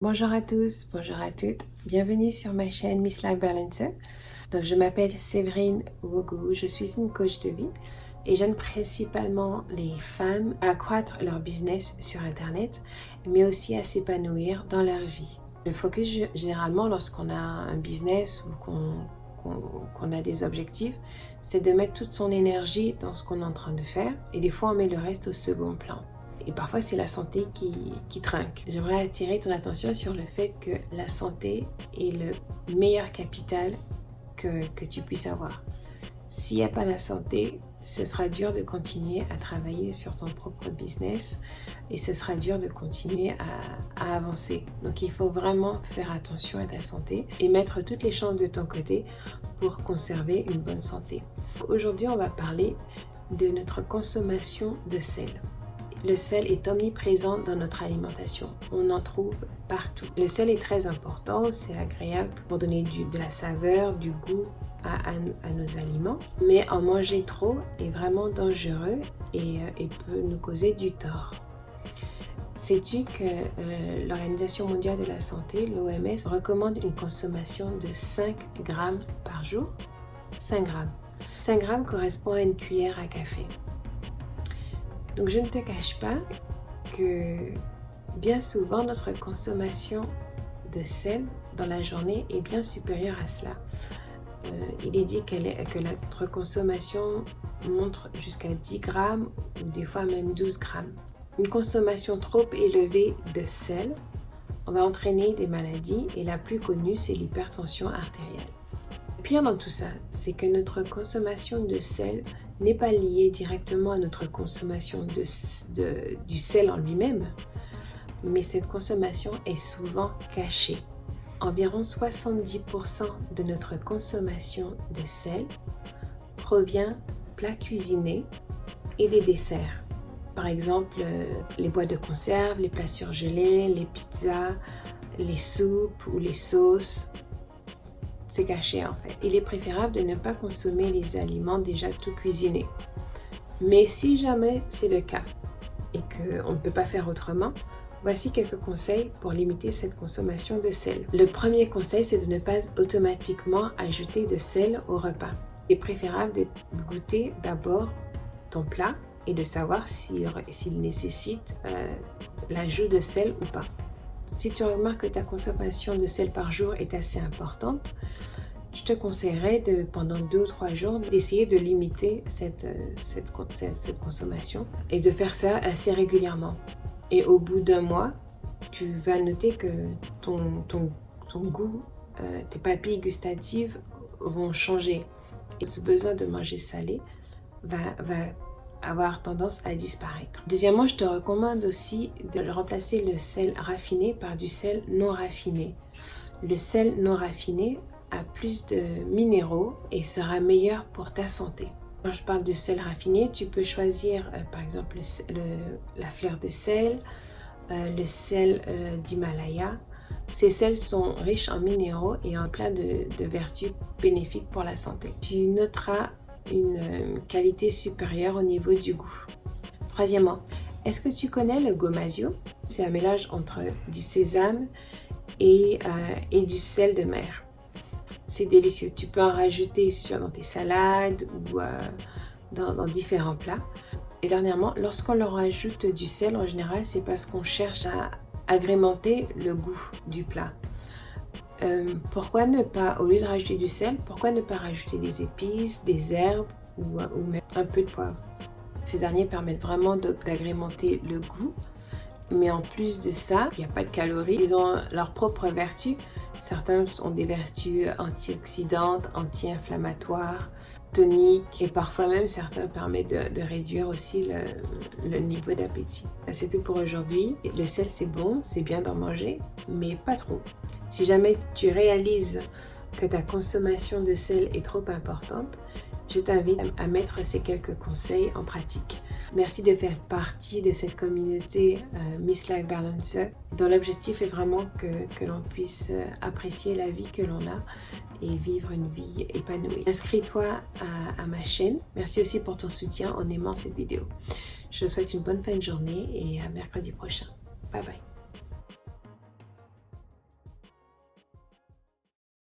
Bonjour à tous, bonjour à toutes, bienvenue sur ma chaîne Miss Life Balancer. Donc je m'appelle Séverine Wogu, je suis une coach de vie et j'aide principalement les femmes à accroître leur business sur internet mais aussi à s'épanouir dans leur vie. Le focus généralement lorsqu'on a un business ou qu'on a des objectifs, c'est de mettre toute son énergie dans ce qu'on est en train de faire et des fois on met le reste au second plan. Et parfois, c'est la santé qui trinque. J'aimerais attirer ton attention sur le fait que la santé est le meilleur capital que tu puisses avoir. S'il n'y a pas la santé, ce sera dur de continuer à travailler sur ton propre business et ce sera dur de continuer à avancer. Donc, il faut vraiment faire attention à ta santé et mettre toutes les chances de ton côté pour conserver une bonne santé. Aujourd'hui, on va parler de notre consommation de sel. Le sel est omniprésent dans notre alimentation. On en trouve partout. Le sel est très important, c'est agréable pour donner de la saveur, du goût à nos aliments. Mais en manger trop est vraiment dangereux et peut nous causer du tort. Sais-tu que l'Organisation mondiale de la santé, l'OMS, recommande une consommation de 5 grammes par jour? 5 grammes. 5 grammes correspond à une cuillère à café. Donc je ne te cache pas que bien souvent notre consommation de sel dans la journée est bien supérieure à cela. Il est dit que notre consommation monte jusqu'à 10 grammes ou des fois même 12 grammes. Une consommation trop élevée de sel va entraîner des maladies et la plus connue c'est l'hypertension artérielle. Le pire dans tout ça, c'est que notre consommation de sel n'est pas liée directement à notre consommation du sel en lui-même, mais cette consommation est souvent cachée. Environ 70% de notre consommation de sel provient de plats cuisinés et des desserts. Par exemple, les boîtes de conserve, les plats surgelés, les pizzas, les soupes ou les sauces. C'est caché en fait. Il est préférable de ne pas consommer les aliments déjà tout cuisinés. Mais si jamais c'est le cas et qu'on ne peut pas faire autrement, voici quelques conseils pour limiter cette consommation de sel. Le premier conseil, c'est de ne pas automatiquement ajouter de sel au repas. Il est préférable de goûter d'abord ton plat et de savoir s'il nécessite l'ajout de sel ou pas. Si tu remarques que ta consommation de sel par jour est assez importante, je te conseillerais pendant 2 ou 3 jours d'essayer de limiter cette consommation et de faire ça assez régulièrement. Et au bout d'un mois, tu vas noter que ton goût, tes papilles gustatives vont changer. Et ce besoin de manger salé va avoir tendance à disparaître. Deuxièmement, je te recommande aussi de remplacer le sel raffiné par du sel non raffiné. Le sel non raffiné a plus de minéraux et sera meilleur pour ta santé. Quand je parle de sel raffiné, tu peux choisir par exemple la fleur de sel, le sel d'Himalaya. Ces sels sont riches en minéraux et en plein de vertus bénéfiques pour la santé. Tu noteras une qualité supérieure au niveau du goût. Troisièmement, est-ce que tu connais le gomasio? C'est un mélange entre du sésame et du sel de mer. C'est délicieux. Tu peux en rajouter dans tes salades ou dans différents plats. Et dernièrement, lorsqu'on leur ajoute du sel, en général, c'est parce qu'on cherche à agrémenter le goût du plat. Pourquoi ne pas, au lieu de rajouter du sel, pourquoi ne pas rajouter des épices, des herbes ou même un peu de poivre? Ces derniers permettent vraiment d'agrémenter le goût, mais en plus de ça, il n'y a pas de calories. Ils ont leurs propres vertus. Certains ont des vertus antioxydantes, anti-inflammatoires, toniques et parfois même certains permettent de réduire aussi le niveau d'appétit. C'est tout pour aujourd'hui. Le sel c'est bon, c'est bien d'en manger, mais pas trop. Si jamais tu réalises que ta consommation de sel est trop importante, je t'invite à mettre ces quelques conseils en pratique. Merci de faire partie de cette communauté Miss Life Balancer, dont l'objectif est vraiment que l'on puisse apprécier la vie que l'on a et vivre une vie épanouie. Inscris-toi à ma chaîne. Merci aussi pour ton soutien en aimant cette vidéo. Je te souhaite une bonne fin de journée et à mercredi prochain. Bye bye.